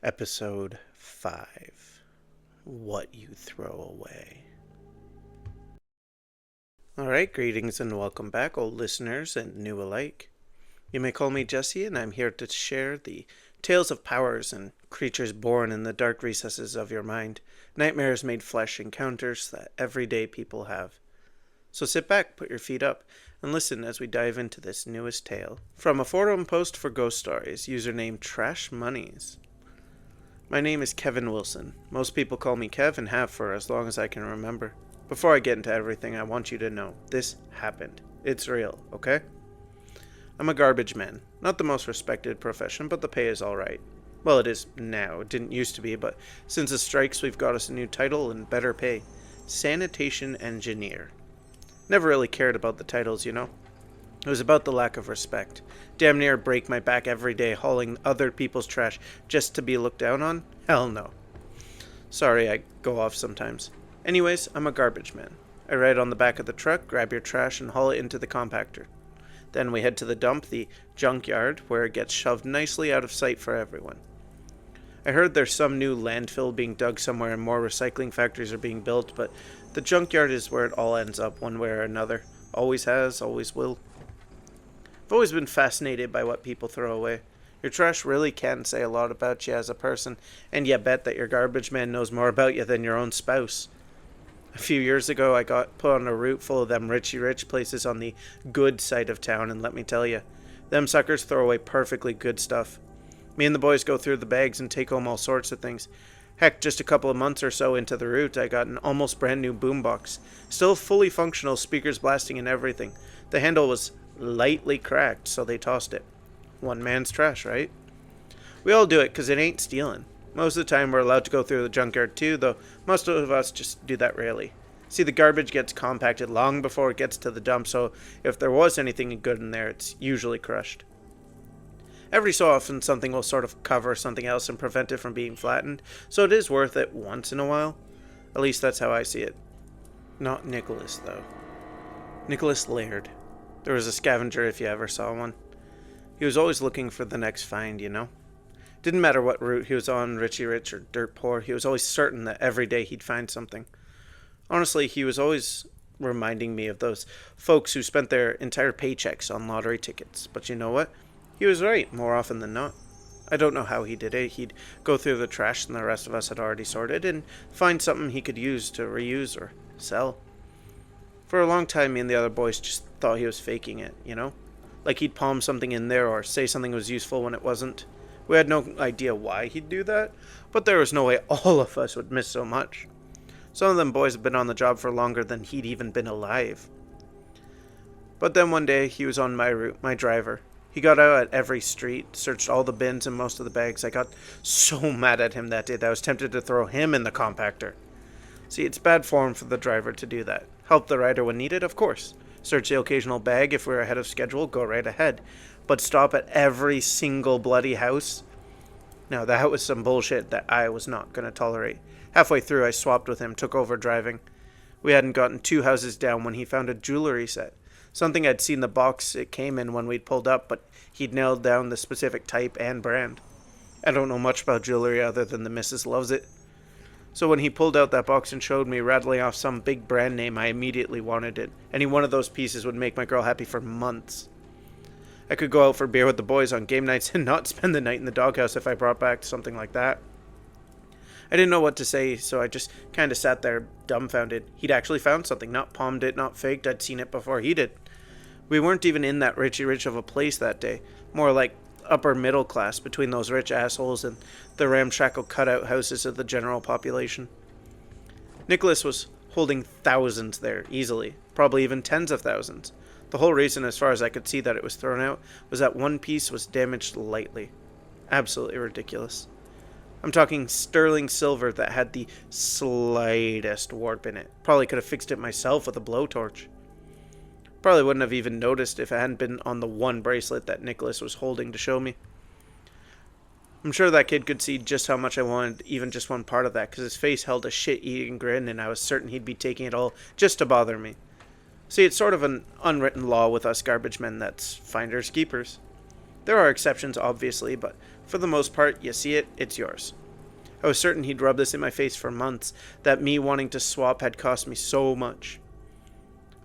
Episode 5 What You Throw Away. Alright, greetings and welcome back, old listeners and new alike. You may call me Jessi, and I'm here to share the tales of powers and creatures born in the dark recesses of your mind, nightmares made flesh, encounters that everyday people have. So sit back, put your feet up, and listen as we dive into this newest tale. From a forum post for Ghost Stories, username Trash Monies. My name is Kevin Wilson. Most people call me Kev and have for as long as I can remember. Before I get into everything, I want you to know this happened. It's real, okay? I'm a garbage man. Not the most respected profession, but the pay is alright. Well, it is now. It didn't used to be, but since the strikes, we've got us a new title and better pay. Sanitation Engineer. Never really cared about the titles, you know? It was about the lack of respect. Damn near break my back every day hauling other people's trash just to be looked down on? Hell no. Sorry, I go off sometimes. Anyways, I'm a garbage man. I ride on the back of the truck, grab your trash, and haul it into the compactor. Then we head to the dump, the junkyard, where it gets shoved nicely out of sight for everyone. I heard there's some new landfill being dug somewhere and more recycling factories are being built, but the junkyard is where it all ends up one way or another. Always has, always will. I've always been fascinated by what people throw away. Your trash really can say a lot about you as a person, and you bet that your garbage man knows more about you than your own spouse. A few years ago, I got put on a route full of them richy rich places on the good side of town, and let me tell you, them suckers throw away perfectly good stuff. Me and the boys go through the bags and take home all sorts of things. Heck, just a couple of months or so into the route, I got an almost brand new boombox. Still fully functional, speakers blasting and everything. The handle was lightly cracked, so they tossed it. One man's trash, right? We all do it because it ain't stealing. Most of the time we're allowed to go through the junkyard too, though most of us just do that rarely. See, the garbage gets compacted long before it gets to the dump, so if there was anything good in there, it's usually crushed. Every so often something will sort of cover something else and prevent it from being flattened, so it is worth it once in a while. At least that's how I see it. Not Nicholas, though. Nicholas Laird. There was a scavenger if you ever saw one. He was always looking for the next find, you know? Didn't matter what route he was on, richy rich or dirt poor, he was always certain that every day he'd find something. Honestly, he was always reminding me of those folks who spent their entire paychecks on lottery tickets. But you know what? He was right, more often than not. I don't know how he did it. He'd go through the trash that the rest of us had already sorted and find something he could use to reuse or sell. For a long time, me and the other boys just thought he was faking it, you know? Like he'd palm something in there or say something was useful when it wasn't. We had no idea why he'd do that, but there was no way all of us would miss so much. Some of them boys had been on the job for longer than he'd even been alive. But then one day, he was on my route, my driver. He got out at every street, searched all the bins and most of the bags. I got so mad at him that day that I was tempted to throw him in the compactor. See, it's bad form for the driver to do that. Help the rider when needed, of course. Search the occasional bag if we're ahead of schedule, go right ahead. But stop at every single bloody house? Now, that was some bullshit that I was not going to tolerate. Halfway through, I swapped with him, took over driving. We hadn't gotten 2 houses down when he found a jewelry set. Something I'd seen the box it came in when we'd pulled up, but he'd nailed down the specific type and brand. I don't know much about jewelry other than the missus loves it. So when he pulled out that box and showed me rattling off some big brand name, I immediately wanted it. Any one of those pieces would make my girl happy for months. I could go out for beer with the boys on game nights and not spend the night in the doghouse if I brought back something like that. I didn't know what to say, so I just kind of sat there dumbfounded. He'd actually found something, not palmed it, not faked. I'd seen it before he did. We weren't even in that richy rich of a place that day. More like upper middle class between those rich assholes and the ramshackle cutout houses of the general population. Nicholas was holding thousands there, easily. Probably even tens of thousands. The whole reason, as far as I could see that it was thrown out, was that one piece was damaged lightly. Absolutely ridiculous. I'm talking sterling silver that had the slightest warp in it. Probably could have fixed it myself with a blowtorch. Probably wouldn't have even noticed if it hadn't been on the one bracelet that Nicholas was holding to show me. I'm sure that kid could see just how much I wanted even just one part of that, because his face held a shit-eating grin, and I was certain he'd be taking it all just to bother me. See, it's sort of an unwritten law with us garbage men that's finders keepers. There are exceptions, obviously, but For the most part, you see it, it's yours. I was certain he'd rub this in my face for months, that me wanting to swap had cost me so much.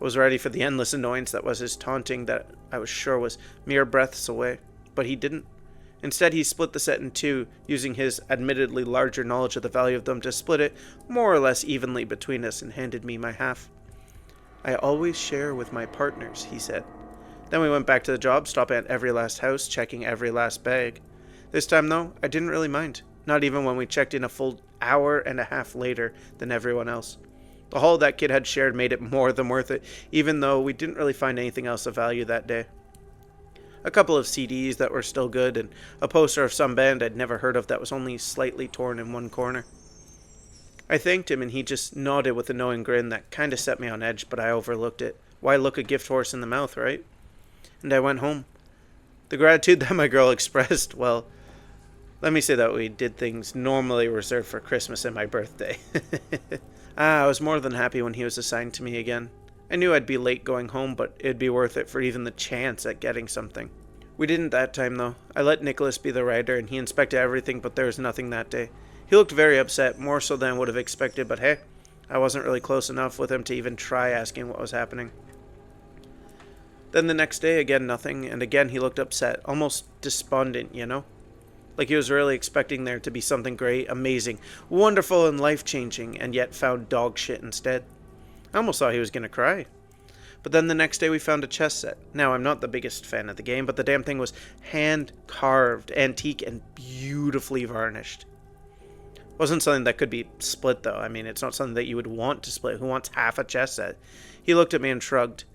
I was ready for the endless annoyance that was his taunting that I was sure was mere breaths away, but he didn't. Instead, he split the set in two, using his admittedly larger knowledge of the value of them to split it more or less evenly between us and handed me my half. I always share with my partners, he said. Then we went back to the job, stopping at every last house, checking every last bag. This time, though, I didn't really mind, not even when we checked in a full hour and a half later than everyone else. The haul that kid had shared made it more than worth it, even though we didn't really find anything else of value that day. A couple of CDs that were still good, and a poster of some band I'd never heard of that was only slightly torn in one corner. I thanked him, and he just nodded with a knowing grin that kind of set me on edge, but I overlooked it. Why look a gift horse in the mouth, right? And I went home. The gratitude that my girl expressed, well, let me say that we did things normally reserved for Christmas and my birthday. I was more than happy when he was assigned to me again. I knew I'd be late going home, but it'd be worth it for even the chance at getting something. We didn't that time, though. I let Nicholas be the rider, and he inspected everything, but there was nothing that day. He looked very upset, more so than I would have expected, but hey, I wasn't really close enough with him to even try asking what was happening. Then the next day, again nothing, and again he looked upset, almost despondent, you know? Like he was really expecting there to be something great, amazing, wonderful, and life-changing, and yet found dog shit instead. I almost thought he was going to cry. But then the next day we found a chess set. Now, I'm not the biggest fan of the game, but the damn thing was hand-carved, antique, and beautifully varnished. It wasn't something that could be split, though. I mean, it's not something that you would want to split. Who wants half a chess set? He looked at me and shrugged.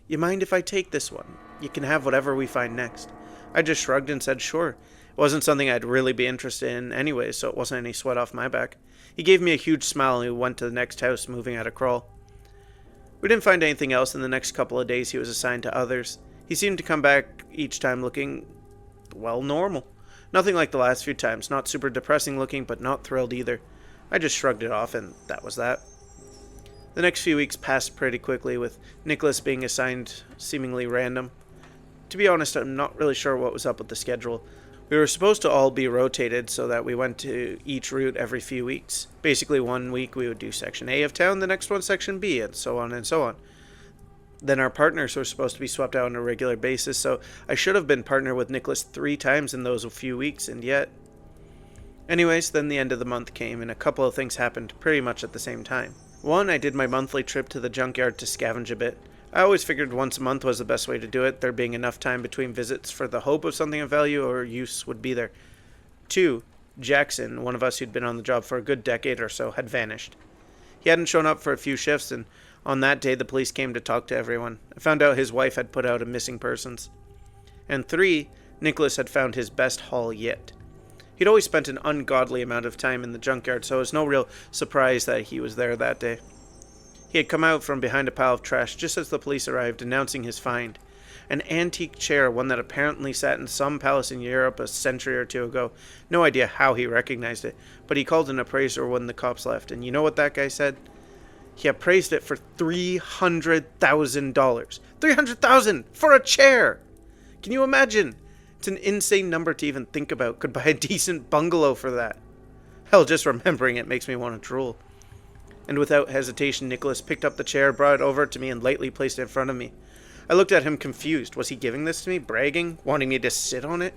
You mind if I take this one? You can have whatever we find next. I just shrugged and said sure. It wasn't something I'd really be interested in anyway, so it wasn't any sweat off my back. He gave me a huge smile and we went to the next house, moving at a crawl. We didn't find anything else in the next couple of days. He was assigned to others. He seemed to come back each time looking, well, normal. Nothing like the last few times. Not super depressing looking, but not thrilled either. I just shrugged it off, and that was that. The next few weeks passed pretty quickly, with Nicholas being assigned seemingly random. To be honest, I'm not really sure what was up with the schedule. We were supposed to all be rotated so that we went to each route every few weeks. Basically, one week we would do Section A of town, the next one Section B, and so on and so on. Then our partners were supposed to be swapped out on a regular basis, so I should have been partnered with Nicholas 3 times in those few weeks, and yet... Anyways, then the end of the month came, and a couple of things happened pretty much at the same time. One, I did my monthly trip to the junkyard to scavenge a bit. I always figured once a month was the best way to do it, there being enough time between visits for the hope of something of value or use would be there. 2, Jackson, one of us who'd been on the job for a good decade or so, had vanished. He hadn't shown up for a few shifts, and on that day the police came to talk to everyone. I found out his wife had put out a missing persons. And 3, Nicholas had found his best haul yet. He'd always spent an ungodly amount of time in the junkyard, so it was no real surprise that he was there that day. He had come out from behind a pile of trash just as the police arrived, announcing his find. An antique chair, one that apparently sat in some palace in Europe a century or two ago. No idea how he recognized it, but he called an appraiser when the cops left, and you know what that guy said? He appraised it for $300,000. $300,000 for a chair! Can you imagine? It's an insane number to even think about. Could buy a decent bungalow for that. Hell, just remembering it makes me want to drool. And without hesitation, Nicholas picked up the chair, brought it over to me, and lightly placed it in front of me. I looked at him confused. Was he giving this to me? Bragging? Wanting me to sit on it?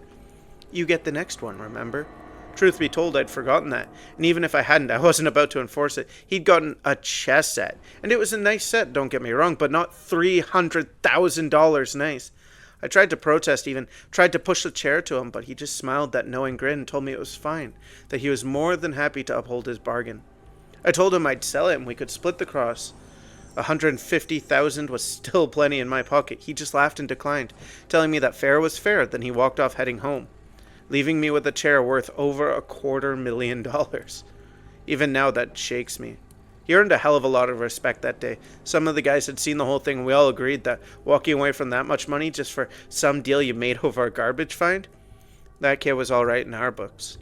You get the next one, remember? Truth be told, I'd forgotten that. And even if I hadn't, I wasn't about to enforce it. He'd gotten a chess set. And it was a nice set, don't get me wrong, but not $300,000 nice. I tried to protest even, tried to push the chair to him, but he just smiled that knowing grin and told me it was fine, that he was more than happy to uphold his bargain. I told him I'd sell it and we could split the cross. $150,000 was still plenty in my pocket. He just laughed and declined, telling me that fair was fair. Then he walked off heading home, leaving me with a chair worth over $250,000. Even now that shakes me. He earned a hell of a lot of respect that day. Some of the guys had seen the whole thing and we all agreed that walking away from that much money just for some deal you made over a garbage find, that kid was alright in our books.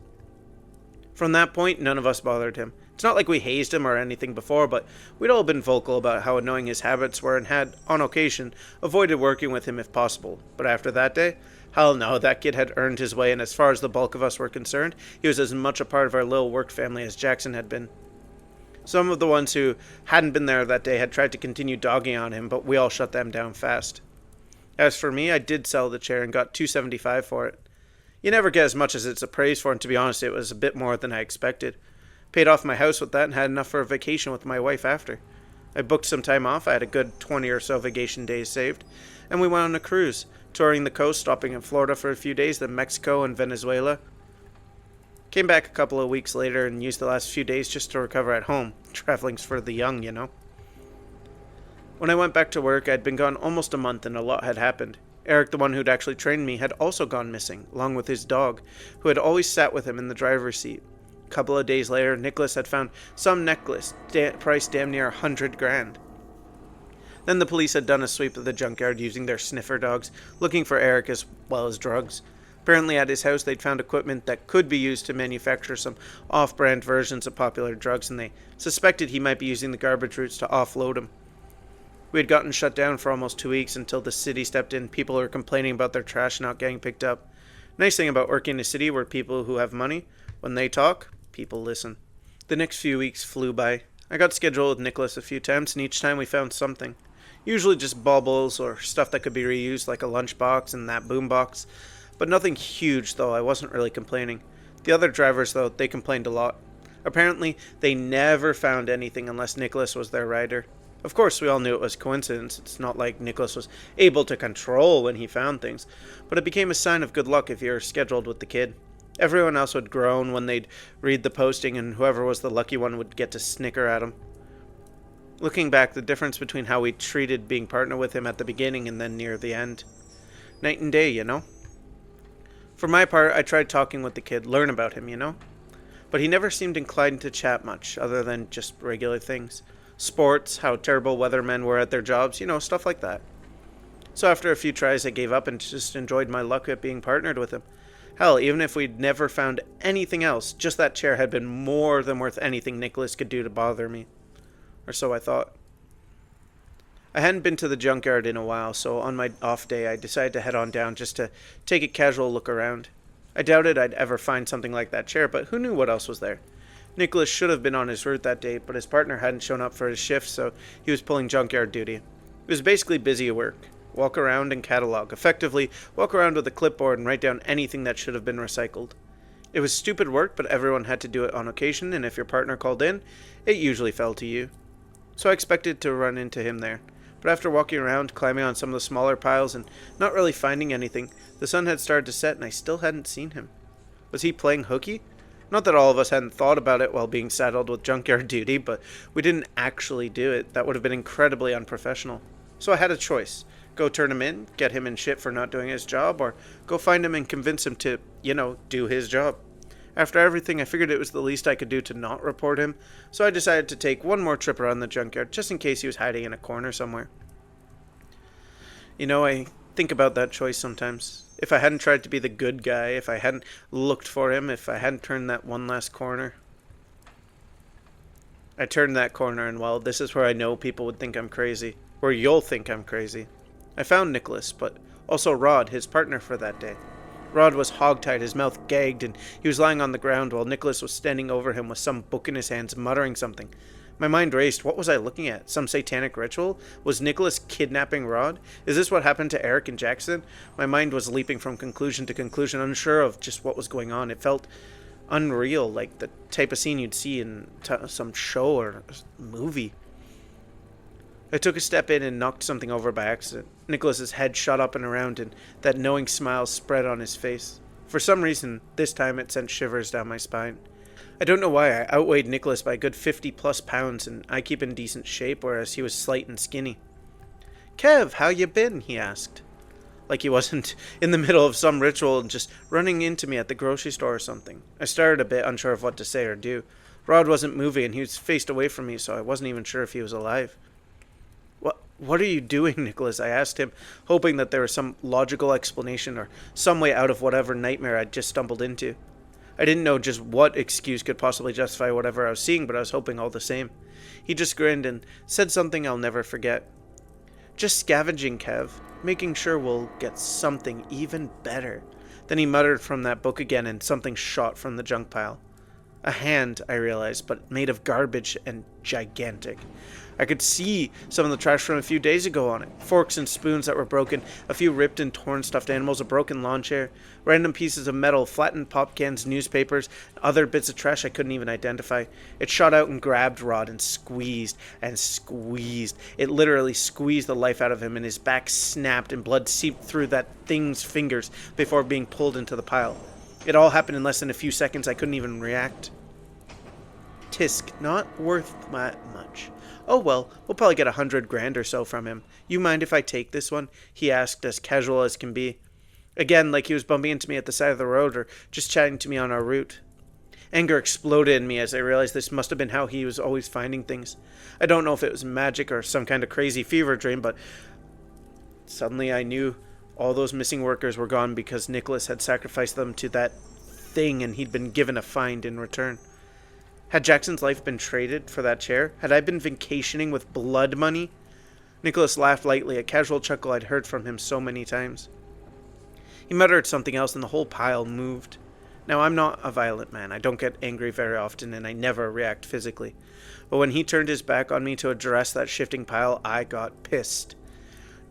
From that point, none of us bothered him. It's not like we hazed him or anything before, but we'd all been vocal about how annoying his habits were and had, on occasion, avoided working with him if possible. But after that day, Hell no, that kid had earned his way, and as far as the bulk of us were concerned, he was as much a part of our little work family as Jackson had been. Some of the ones who hadn't been there that day had tried to continue dogging on him, but we all shut them down fast. As for me, I did sell the chair and got $275 for it. You never get as much as it's appraised for, and to be honest, it was a bit more than I expected. Paid off my house with that and had enough for a vacation with my wife after. I booked some time off. I had a good 20 or so vacation days saved, and we went on a cruise, touring the coast, stopping in Florida for a few days, then Mexico and Venezuela. Came back a couple of weeks later and used the last few days just to recover at home. Traveling's for the young, you know. When I went back to work, I'd been gone almost a month and a lot had happened. Eric, the one who'd actually trained me, had also gone missing, along with his dog, who had always sat with him in the driver's seat. A couple of days later, Nicholas had found some necklace, priced damn near $100,000. Then the police had done a sweep of the junkyard using their sniffer dogs, looking for Eric as well as drugs. Apparently at his house they'd found equipment that could be used to manufacture some off-brand versions of popular drugs, and they suspected he might be using the garbage routes to offload them. We had gotten shut down for almost 2 weeks until the city stepped in. People were complaining about their trash not getting picked up. Nice thing about working in a city where people who have money, when they talk, people listen. The next few weeks flew by. I got scheduled with Nicholas a few times, and each time we found something. Usually just baubles or stuff that could be reused, like a lunchbox and that boombox. But nothing huge, though. I wasn't really complaining. The other drivers, though, they complained a lot. Apparently, they never found anything unless Nicholas was their rider. Of course, we all knew it was coincidence. It's not like Nicholas was able to control when he found things, but it became a sign of good luck if you were scheduled with the kid. Everyone else would groan when they'd read the posting, and whoever was the lucky one would get to snicker at him. Looking back, the difference between how we treated being partnered with him at the beginning and then near the end. Night and day, you know? For my part, I tried talking with the kid, learn about him, you know? But he never seemed inclined to chat much, other than just regular things. Sports, how terrible weathermen were at their jobs, you know, stuff like that. So after a few tries, I gave up and just enjoyed my luck at being partnered with him. Hell, even if we'd never found anything else, just that chair had been more than worth anything Nicholas could do to bother me. Or so I thought. I hadn't been to the junkyard in a while, so on my off day I decided to head on down just to take a casual look around. I doubted I'd ever find something like that chair, but who knew what else was there? Nicholas should have been on his route that day, but his partner hadn't shown up for his shift, so he was pulling junkyard duty. It was basically busy work. Walk around and catalog. Effectively, walk around with a clipboard and write down anything that should have been recycled. It was stupid work, but everyone had to do it on occasion, and if your partner called in, it usually fell to you. So I expected to run into him there. But after walking around, climbing on some of the smaller piles, and not really finding anything, the sun had started to set and I still hadn't seen him. Was he playing hooky? Not that all of us hadn't thought about it while being saddled with junkyard duty, but we didn't actually do it. That would have been incredibly unprofessional. So I had a choice. Go turn him in, get him in shit for not doing his job, or go find him and convince him to, do his job. After everything, I figured it was the least I could do to not report him, so I decided to take one more trip around the junkyard, just in case he was hiding in a corner somewhere. I think about that choice sometimes. If I hadn't tried to be the good guy, if I hadn't looked for him, if I hadn't turned that one last corner. I turned that corner, and well, this is where I know people would think I'm crazy. Where you'll think I'm crazy. I found Nicholas, but also Rod, his partner for that day. Rod was hogtied, his mouth gagged, and he was lying on the ground while Nicholas was standing over him with some book in his hands, muttering something. My mind raced. What was I looking at? Some satanic ritual? Was Nicholas kidnapping Rod? Is this what happened to Eric and Jackson? My mind was leaping from conclusion to conclusion, unsure of just what was going on. It felt unreal, like the type of scene you'd see in some show or movie. I took a step in and knocked something over by accident. Nicholas's head shot up and around, and that knowing smile spread on his face. For some reason, this time it sent shivers down my spine. I don't know why. I outweighed Nicholas by a good 50+ pounds, and I keep in decent shape, whereas he was slight and skinny. "Kev, how you been?" he asked. Like he wasn't in the middle of some ritual and just running into me at the grocery store or something. I started a bit unsure of what to say or do. Rod wasn't moving, and he was faced away from me, so I wasn't even sure if he was alive. What are you doing, Nicholas? I asked him, hoping that there was some logical explanation or some way out of whatever nightmare I'd just stumbled into. I didn't know just what excuse could possibly justify whatever I was seeing, but I was hoping all the same. He just grinned and said something I'll never forget. "Just scavenging, Kev. making sure we'll get something even better. Then he muttered from that book again, and something shot from the junk pile. A hand, I realized, but made of garbage and gigantic. I could see some of the trash from a few days ago on it. Forks and spoons that were broken, a few ripped and torn stuffed animals, a broken lawn chair, random pieces of metal, flattened pop cans, newspapers, other bits of trash I couldn't even identify. It shot out and grabbed Rod and squeezed and squeezed. It literally squeezed the life out of him, and his back snapped and blood seeped through that thing's fingers before being pulled into the pile. It all happened in less than a few seconds. I couldn't even react. Tisk, not worth that much. Oh well, we'll probably get 100 grand or so from him. You mind if I take this one? He asked, as casual as can be. Again, like he was bumping into me at the side of the road or just chatting to me on our route. Anger exploded in me as I realized this must have been how he was always finding things. I don't know if it was magic or some kind of crazy fever dream, but suddenly I knew all those missing workers were gone because Nicholas had sacrificed them to that thing and he'd been given a find in return. Had Jackson's life been traded for that chair? Had I been vacationing with blood money? Nicholas laughed lightly, a casual chuckle I'd heard from him so many times. He muttered something else and the whole pile moved. Now, I'm not a violent man. I don't get angry very often and I never react physically. But when he turned his back on me to address that shifting pile, I got pissed.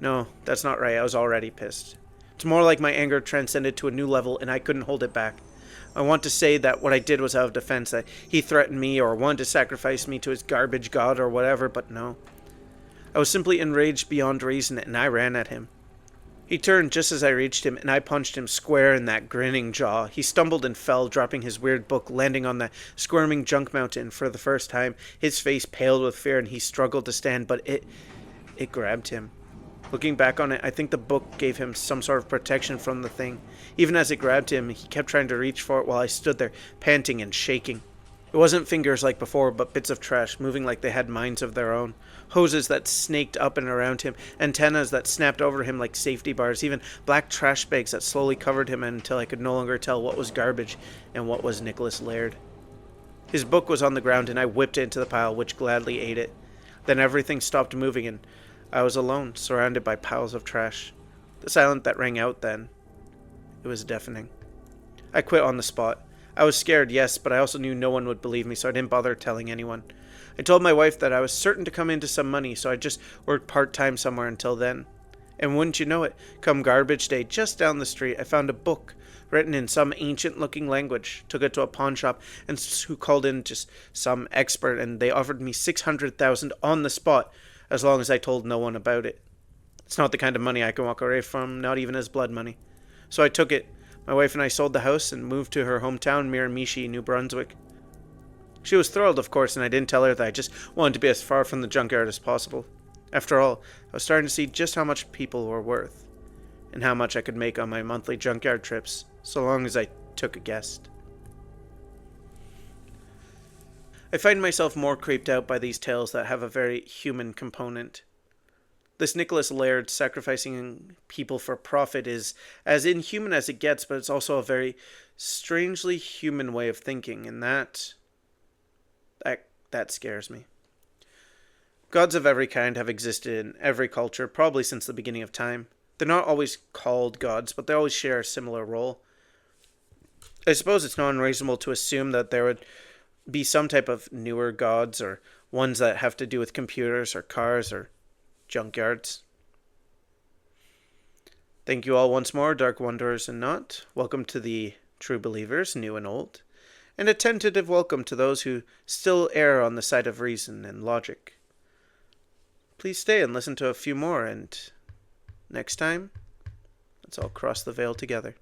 No, that's not right. I was already pissed. It's more like my anger transcended to a new level and I couldn't hold it back. I want to say that what I did was out of defense, that he threatened me or wanted to sacrifice me to his garbage god or whatever, but no. I was simply enraged beyond reason, and I ran at him. He turned just as I reached him, and I punched him square in that grinning jaw. He stumbled and fell, dropping his weird book, landing on the squirming junk mountain for the first time. His face paled with fear, and he struggled to stand, but it grabbed him. Looking back on it, I think the book gave him some sort of protection from the thing. Even as it grabbed him, he kept trying to reach for it while I stood there, panting and shaking. It wasn't fingers like before, but bits of trash, moving like they had minds of their own. Hoses that snaked up and around him, antennas that snapped over him like safety bars, even black trash bags that slowly covered him until I could no longer tell what was garbage and what was Nicholas Laird. His book was on the ground, and I whipped it into the pile, which gladly ate it. Then everything stopped moving, and I was alone, surrounded by piles of trash. The silence that rang out then, it was deafening. I quit on the spot. I was scared, yes, but I also knew no one would believe me, so I didn't bother telling anyone. I told my wife that I was certain to come into some money, so I just worked part-time somewhere until then. And wouldn't you know it, come garbage day, just down the street, I found a book written in some ancient-looking language, took it to a pawn shop, and who called in just some expert, and they offered me $600,000 on the spot, as long as I told no one about it. It's not the kind of money I can walk away from, not even as blood money. So I took it. My wife and I sold the house and moved to her hometown, Miramichi, New Brunswick. She was thrilled, of course, and I didn't tell her that I just wanted to be as far from the junkyard as possible. After all, I was starting to see just how much people were worth, and how much I could make on my monthly junkyard trips, so long as I took a guest. I find myself more creeped out by these tales that have a very human component. This Nicholas Laird sacrificing people for profit is as inhuman as it gets, but it's also a very strangely human way of thinking, and that scares me. Gods of every kind have existed in every culture, probably since the beginning of time. They're not always called gods, but they always share a similar role. I suppose it's not unreasonable to assume that there would be some type of newer gods, or ones that have to do with computers or cars or junkyards. Thank you all once more, Dark Wanderers and not. Welcome to the True Believers, new and old, and a tentative welcome to those who still err on the side of reason and logic. Please stay and listen to a few more, and next time, let's all cross the veil together.